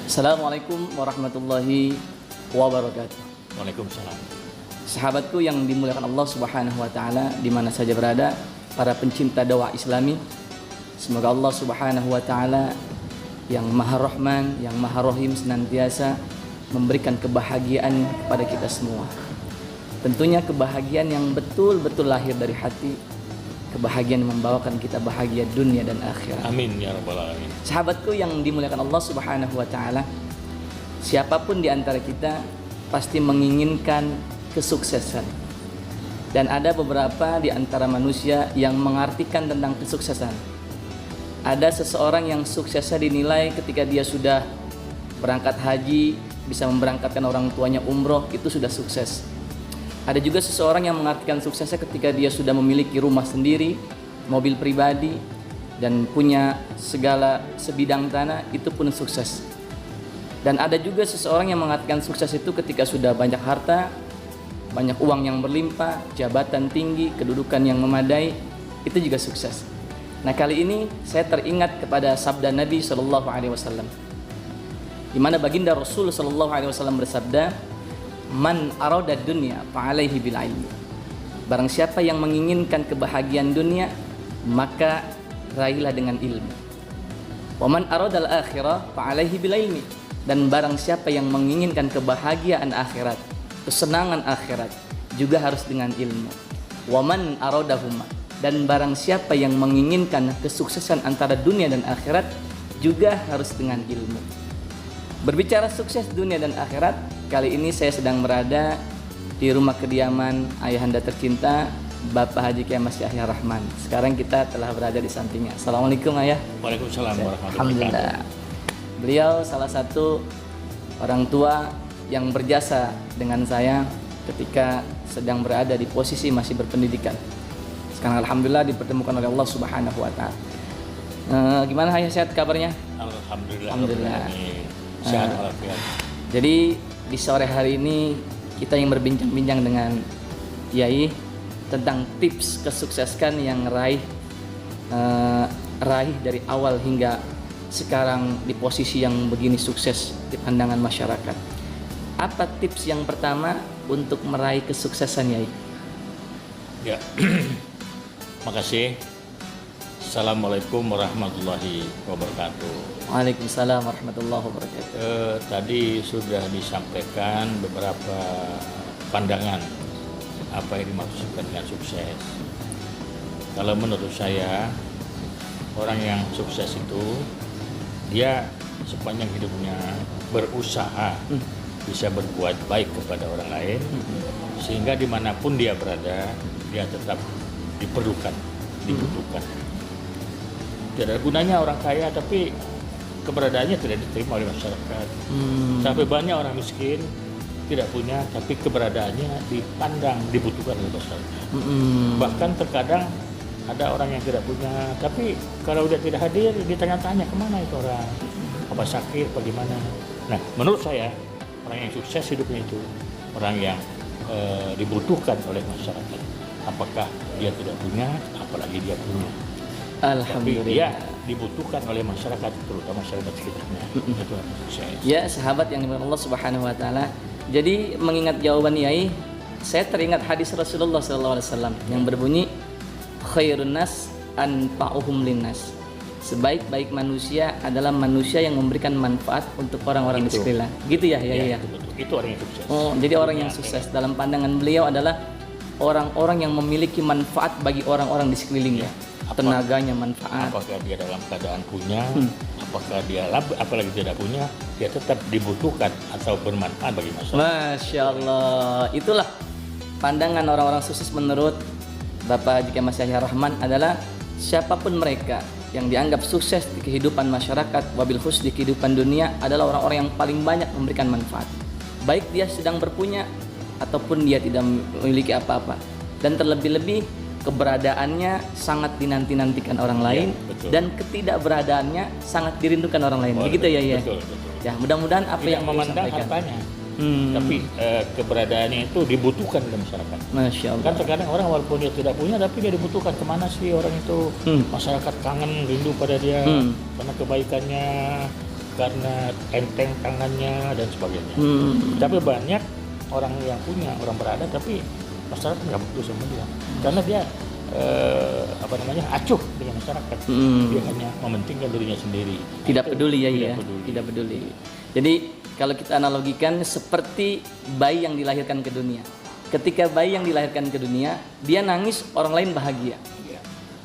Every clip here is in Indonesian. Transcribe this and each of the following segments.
Assalamualaikum warahmatullahi wabarakatuh. Waalaikumsalam. Sahabatku yang dimuliakan Allah Subhanahu wa taala di mana saja berada, para pencinta dakwah Islami, semoga Allah Subhanahu wa taala yang Maha Rahman, yang Maha Rahim senantiasa memberikan kebahagiaan kepada kita semua. Tentunya kebahagiaan yang betul-betul lahir dari hati, kebahagiaan yang membawakan kita bahagia dunia dan akhirat. Amin ya rabbal alamin. Sahabatku yang dimuliakan Allah Subhanahu wa taala, siapapun di antara kita pasti menginginkan kesuksesan. Dan ada beberapa di antara manusia yang mengartikan tentang kesuksesan. Ada seseorang yang suksesnya dinilai ketika dia sudah berangkat haji, bisa memberangkatkan orang tuanya umroh, itu sudah sukses. Ada juga seseorang yang mengartikan suksesnya ketika dia sudah memiliki rumah sendiri, mobil pribadi, dan punya segala sebidang tanah, itu pun sukses. Dan ada juga seseorang yang mengartikan sukses itu ketika sudah banyak harta, banyak uang yang berlimpah, jabatan tinggi, kedudukan yang memadai, itu juga sukses. Nah, kali ini saya teringat kepada sabda Nabi SAW, di mana baginda Rasul SAW bersabda, "Man arada dunya fa'alaihi bil ilmi." Barang siapa yang menginginkan kebahagiaan dunia, maka raihlah dengan ilmu. Wa man aradal akhirah fa'alaihi bil ilmi. Dan barang siapa yang menginginkan kebahagiaan akhirat, kesenangan akhirat, juga harus dengan ilmu. Wa man aradahuma. Dan barang siapa yang menginginkan kesuksesan antara dunia dan akhirat, juga harus dengan ilmu. Berbicara sukses dunia dan akhirat, kali ini saya sedang berada di rumah kediaman ayahanda tercinta Bapak Haji Kiai Mas Yahya Rahman. Sekarang kita telah berada di sampingnya. Assalamualaikum ayah. Waalaikumsalam warahmatullahi Alhamdulillah. Beliau salah satu orang tua yang berjasa dengan saya ketika sedang berada di posisi masih berpendidikan. Sekarang alhamdulillah dipertemukan oleh Allah Subhanahu wa taala. Gimana ayah, sehat kabarnya? Alhamdulillah. Alhamdulillah. Sehat walafiat. Jadi di sore hari ini kita yang berbincang-bincang dengan Yai tentang tips kesuksesan yang raih dari awal hingga sekarang di posisi yang begini sukses di pandangan masyarakat. Apa tips yang pertama untuk meraih kesuksesan, Yai? Ya. Makasih. Assalamualaikum warahmatullahi wabarakatuh. Waalaikumsalam warahmatullahi wabarakatuh. Tadi sudah disampaikan beberapa pandangan apa yang dimaksudkan dengan sukses. Kalau menurut saya, orang yang sukses itu dia sepanjang hidupnya berusaha bisa berbuat baik kepada orang lain, sehingga dimanapun dia berada, dia tetap diperlukan, dibutuhkan. Tidak ada gunanya orang kaya tapi keberadaannya tidak diterima oleh masyarakat. Sampai banyak orang miskin tidak punya tapi keberadaannya dipandang, dibutuhkan oleh masyarakat. Bahkan terkadang ada orang yang tidak punya tapi kalau dia tidak hadir ditanya-tanya kemana itu orang, apa sakit, apa gimana. Nah, menurut saya orang yang sukses hidupnya itu orang yang dibutuhkan oleh masyarakat. Apakah dia tidak punya, apalagi dia punya. Alhamdulillah. Tapi dia dibutuhkan oleh masyarakat, terutama masyarakat sekitarnya. Itu sukses. Ya, sahabat yang dimuliakan Allah Subhanahu wa taala. Jadi mengingat jawaban Yai, saya teringat hadis Rasulullah SAW yang berbunyi, khairun nas anfa'uhum linnas. Sebaik-baik manusia adalah manusia yang memberikan manfaat untuk orang-orang di sekitar. Gitu ya, ya. Betul. Itu orang yang sukses. Oh, jadi orang yang sukses dalam pandangan beliau adalah orang-orang yang memiliki manfaat bagi orang-orang di sekelilingnya. Tenaganya manfaat. Apakah dia dalam keadaan punya, apakah dia apalagi tidak punya, dia tetap dibutuhkan atau bermanfaat bagi masyarakat. Masya Allah. Itulah pandangan orang-orang sukses menurut Bapak Haji Kiai Mas Yahya Rahman adalah siapapun mereka yang dianggap sukses di kehidupan masyarakat, wabil khusus di kehidupan dunia, adalah orang-orang yang paling banyak memberikan manfaat. Baik dia sedang berpunya ataupun dia tidak memiliki apa-apa. Dan terlebih-lebih keberadaannya sangat dinanti-nantikan orang lain, dan ketidakberadaannya sangat dirindukan orang lain. Begitu ya, ya. Betul. Ya, mudah-mudahan apa tidak yang memandang hartanya, tapi keberadaannya itu dibutuhkan oleh masyarakat. Masya Allah. Kan terkadang orang walaupun dia tidak punya, tapi dia dibutuhkan. Kemana sih orang itu? Masyarakat kangen, rindu pada dia, karena kebaikannya, karena enteng tangannya dan sebagainya. Tapi banyak orang yang punya, orang berada, tapi masyarakat nggak butuh sama dia, karena dia acuh dengan masyarakat. Dia hanya mementingkan dirinya sendiri. Tidak peduli ya, Tidak peduli. Jadi kalau kita analogikan seperti bayi yang dilahirkan ke dunia. Ketika bayi yang dilahirkan ke dunia, dia nangis, orang lain bahagia.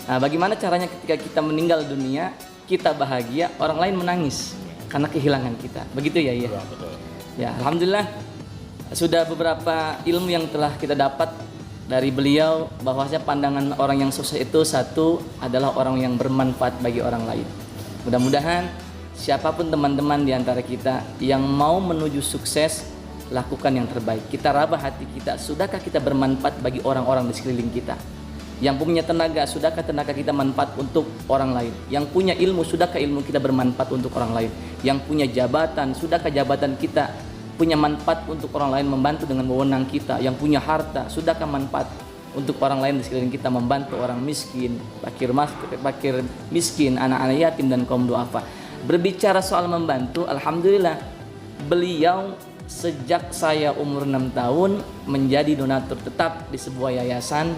Nah, bagaimana caranya ketika kita meninggal dunia, kita bahagia, orang lain menangis karena kehilangan kita. Begitu ya, ya. Betul. Ya, alhamdulillah sudah beberapa ilmu yang telah kita dapat dari beliau, bahwasanya pandangan orang yang sukses itu satu adalah orang yang bermanfaat bagi orang lain. Mudah-mudahan siapapun teman-teman di antara kita yang mau menuju sukses, lakukan yang terbaik. Kita rabah hati kita, sudahkah kita bermanfaat bagi orang-orang di sekeliling kita? Yang punya tenaga, sudahkah tenaga kita manfaat untuk orang lain? Yang punya ilmu, sudahkah ilmu kita bermanfaat untuk orang lain? Yang punya jabatan, sudahkah jabatan kita punya manfaat untuk orang lain, membantu dengan wewenang kita? Yang punya harta, sudahkah manfaat untuk orang lain di sekeliling kita, membantu orang miskin, fakir miskin, anak-anak yatim dan kaum duafa? Berbicara soal membantu, alhamdulillah beliau sejak saya umur 6 tahun menjadi donatur tetap di sebuah yayasan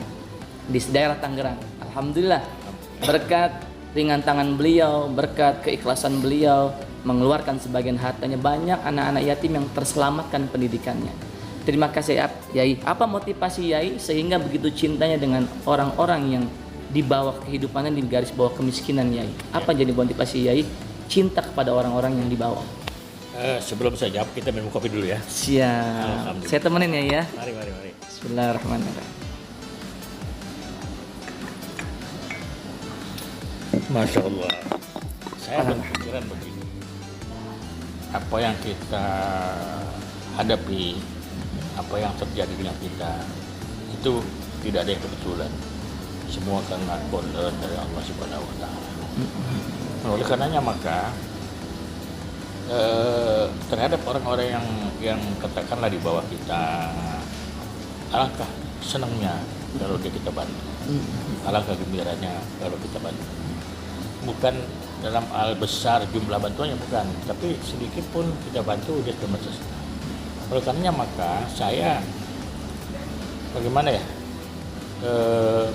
di daerah Tangerang. Alhamdulillah berkat ringan tangan beliau, berkat keikhlasan beliau mengeluarkan sebagian hartanya, banyak anak-anak yatim yang terselamatkan pendidikannya. Terima kasih Yai. Apa motivasi Yai sehingga begitu cintanya dengan orang-orang yang di bawah kehidupannya, di garis bawah kemiskinan Yai? Apa jadi motivasi Yai cinta kepada orang-orang yang di bawah? Sebelum saya jawab, kita minum kopi dulu ya. Siap. Saya temenin ya. Mari. Bismillahirrahmanirrahim. Masya Allah. Saya berpikiran begini. Apa yang kita hadapi, apa yang terjadi dengan kita, itu tidak ada yang kebetulan. Semua karena qadar dari Allah Subhanahu wa Ta'ala. Oleh karenanya maka terhadap orang-orang yang katakanlah di bawah kita, alangkah senangnya kalau kita bantu, alangkah gembiranya kalau kita bantu. Bukan dalam hal besar jumlah bantuannya, bukan, tapi sedikit pun kita bantu dia termasuk senang. Oleh karenanya maka saya bagaimana ya,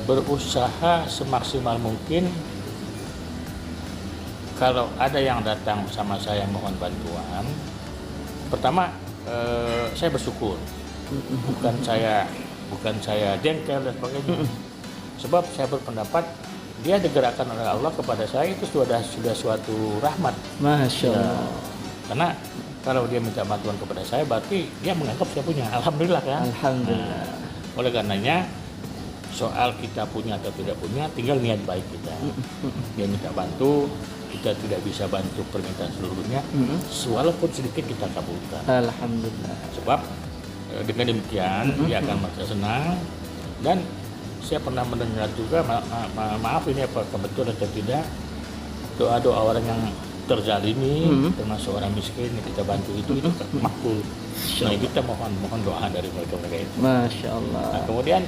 berusaha semaksimal mungkin. Kalau ada yang datang sama saya mohon bantuan, pertama saya bersyukur, bukan saya jengkel dan sebagainya. Sebab saya berpendapat dia digerakkan oleh Allah kepada saya itu sudah suatu rahmat. Masya Allah. Karena kalau dia minta bantuan kepada saya, berarti dia menganggap saya punya. Alhamdulillah kan. Alhamdulillah. Oleh karenanya soal kita punya atau tidak punya, tinggal niat baik kita. Dia minta bantu, kita tidak bisa bantu permintaan seluruhnya, walaupun sedikit kita kabulkan. Alhamdulillah. Sebab dengan demikian dia akan merasa senang. Dan saya pernah mendengar juga, maaf ini apakah betul atau tidak, doa-doa orang yang terzalimi, termasuk orang miskin yang kita bantu itu makbul. Nah, kita mohon doa dari mereka itu. Masya Allah. Nah, kemudian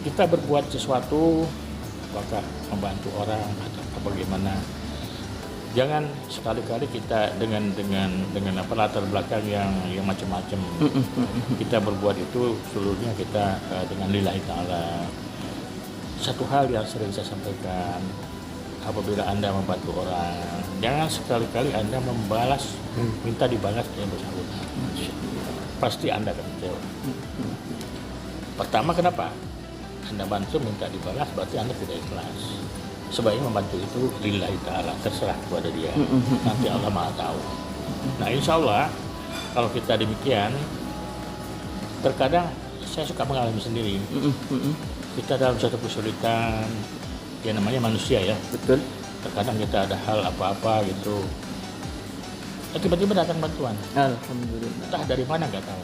kita berbuat sesuatu, apakah membantu orang atau bagaimana, jangan sekali-kali kita dengan latar belakang yang macam-macam. Kita berbuat itu seluruhnya kita dengan lillahi ta'ala. Satu hal yang sering saya sampaikan, apabila Anda membantu orang, jangan sekali-kali Anda minta dibalas yang bersangkutan. Pasti Anda akan kecewa. Pertama, kenapa? Anda bantu minta dibalas, berarti Anda tidak ikhlas. Sebaiknya membantu itu lillahi ta'ala, terserah kepada dia. Nanti Allah Maha tahu. Nah, insya Allah kalau kita demikian, terkadang saya suka mengalami sendiri. Kita dalam satu kesulitan, ya namanya manusia ya. Betul. Terkadang kita ada hal apa-apa gitu, tiba-tiba datang bantuan. Alhamdulillah. Entah dari mana nggak tahu.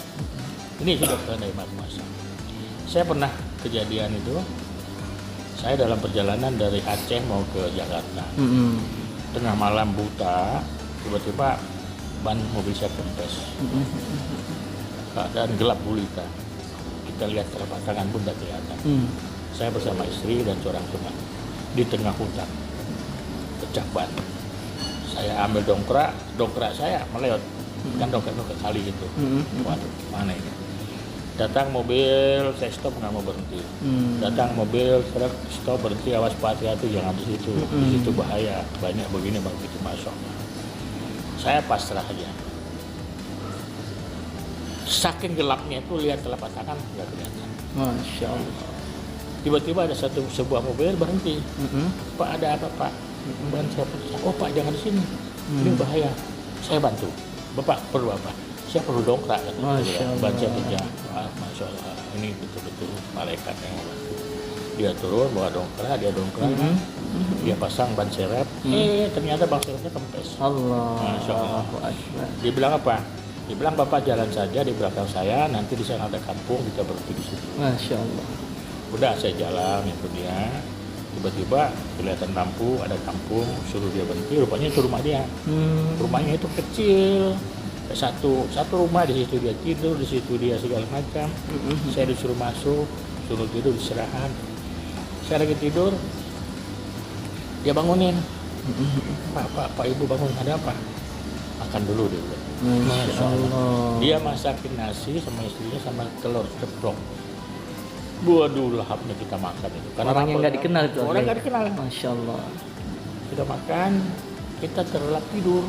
Ini sudah dari masa. Saya pernah kejadian itu, saya dalam perjalanan dari Aceh mau ke Jakarta. Tengah malam buta, tiba-tiba ban mobil saya kempes. Keadaan gelap gulita. Kita lihat telapak tangan pun tidak kelihatan. Saya bersama istri dan seorang teman di tengah hutan, pecah ban. Saya ambil dongkrak saya melewat, kan dongkrak kali gitu. Waduh, mana ini? Datang mobil, saya stop nggak mau berhenti. Datang mobil, stop berhenti, awas hati-hati jangan di situ. Di situ bahaya, banyak begini begitu masuk. Saya pasrah aja. Saking gelapnya itu lihat telapak tangan nggak kelihatan. Masya Allah. Tiba-tiba ada sebuah mobil berhenti. Pak, ada apa Pak? Dan saya oh Pak jangan di sini, ini bahaya. Saya bantu. Bapak perlu apa? Saya perlu dongkrak. Masya Allah. Baca kerja. Masya Allah. Ini betul-betul malaikat yang membantu. Dia turun bawa dongkrak, dia dongkrak. Dia pasang ban serep. Ternyata ban serepnya kempes. Allah. Masya Allah. Dia bilang apa? Dia bilang Bapak jalan saja di belakang saya, nanti di sana ada kampung, kita berhenti di situ. Masya Allah. Udah saya jalan itu dia. Tiba-tiba kelihatan lampu, ada kampung, suruh dia berhenti. Rupanya itu rumah dia. Rumahnya itu kecil. Satu rumah, di situ dia tidur, di situ dia segala macam. Saya disuruh masuk, suruh tidur istirahat. Saya lagi tidur, dia bangunin. Pak, Ibu bangun, ada apa? Makan dulu dia bilang. Masya Allah. Dia masakin nasi sama istrinya sama telur ceplok. Waduh, lahapnya kita makan itu. Karena orang yang nggak dikenal itu. Orang nggak dikenal. Masya Allah. Kita makan, kita terlelap tidur.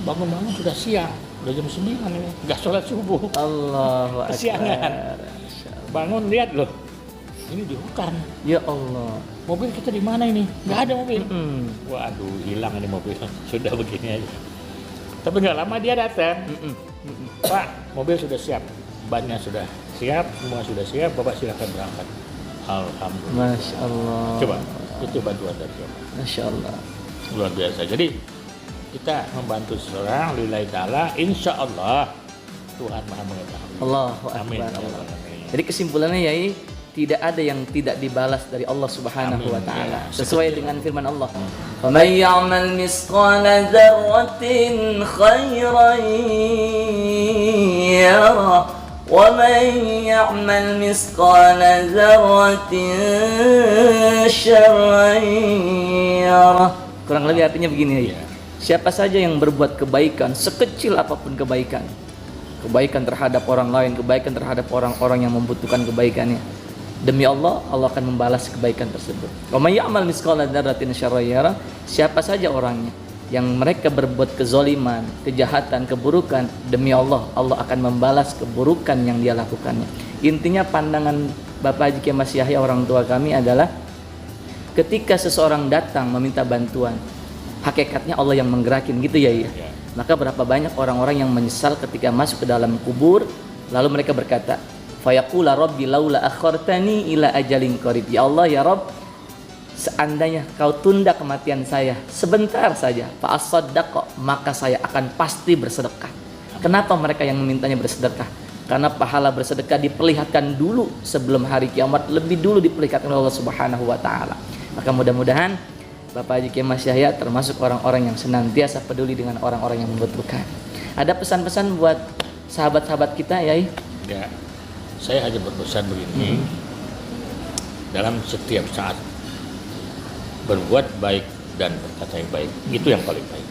Bangun-bangun sudah siang, udah jam 9 ini, nggak sholat subuh. Allahu Akbar. Kesiangan. Bangun lihat loh, ini di hutan. Ya Allah. Mobil kita di mana ini? Nggak ada mobil. Waduh, hilang ini mobil. Sudah begini aja. Tapi nggak lama dia datang. Pak, mobil sudah siap, bannya sudah siap, semua sudah siap. Bapak silakan berangkat. Alhamdulillah. Masya Allah. Coba, itu bantuan dari Bapak. Masya Allah. Luar biasa. Jadi kita membantu seseorang lillahi ta'ala, insya Allah Tuhan Maha mengetahui. Allahu Amin. Akbar. Jadi kesimpulannya Yai, tidak ada yang tidak dibalas dari Allah Subhanahu wa taala. Sesuai dengan firman Allah. "Faman ya'mal misqala dzarratin khairan yara wa man ya'mal misqala dzarratin syarran yara." Kurang lebih artinya begini ya. Siapa saja yang berbuat kebaikan, sekecil apapun kebaikan terhadap orang lain, kebaikan terhadap orang-orang yang membutuhkan kebaikannya, demi Allah, Allah akan membalas kebaikan tersebut. Wa may ya'mal misqala dzarratin syarran yara. Siapa saja orangnya yang mereka berbuat kezaliman, kejahatan, keburukan, demi Allah, Allah akan membalas keburukan yang dia lakukannya. Intinya pandangan Bapak Haji Kiai Mas Yahya, orang tua kami, adalah ketika seseorang datang meminta bantuan, hakikatnya Allah yang menggerakin, gitu ya. Maka berapa banyak orang-orang yang menyesal ketika masuk ke dalam kubur, lalu mereka berkata, fayaqula rabbi laula akhartani ila ajalin qarib. Ya Allah, ya Rabb, seandainya kau tunda kematian saya sebentar saja, fa asaddaq, maka saya akan pasti bersedekah. Kenapa mereka yang memintanya bersedekah? Karena pahala bersedekah diperlihatkan dulu sebelum hari kiamat, lebih dulu diperlihatkan oleh Allah Subhanahu wa taala. Maka mudah-mudahan Bapak Haji Kiai Mas Yahya termasuk orang-orang yang senantiasa peduli dengan orang-orang yang membutuhkan. Ada pesan-pesan buat sahabat-sahabat kita, Yai? Ya, saya hanya berpesan begini. Dalam setiap saat berbuat baik dan berkata yang baik, itu yang paling baik.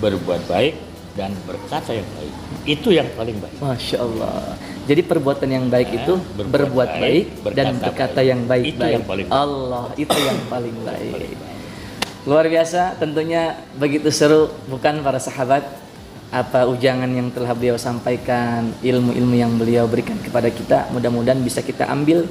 Berbuat baik dan berkata yang baik, itu yang paling baik. Masya Allah. Jadi perbuatan yang baik itu berbuat baik dan berkata yang baik. Itu yang paling baik. Allah, itu yang paling baik. Luar biasa, tentunya begitu seru, bukan para sahabat, apa ujangan yang telah beliau sampaikan, ilmu-ilmu yang beliau berikan kepada kita, mudah-mudahan bisa kita ambil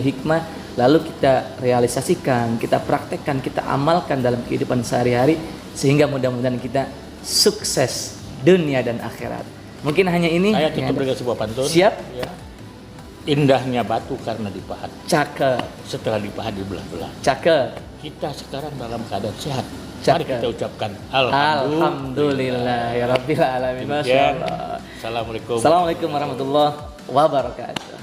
hikmah, lalu kita realisasikan, kita praktekkan, kita amalkan dalam kehidupan sehari-hari, sehingga mudah-mudahan kita sukses dunia dan akhirat. Mungkin hanya ini. Saya tutup dengan sebuah pantun. Siap? Ya. Indahnya batu karena dipahat. Cakep. Setelah dipahat dibelah-belah. Cakep. Kita sekarang dalam keadaan sehat. Cakep. Mari kita ucapkan Alhamdulillah ya Rabbil Alamin. Masya Allah. Assalamualaikum Assalamualaikum warahmatullahi wabarakatuh.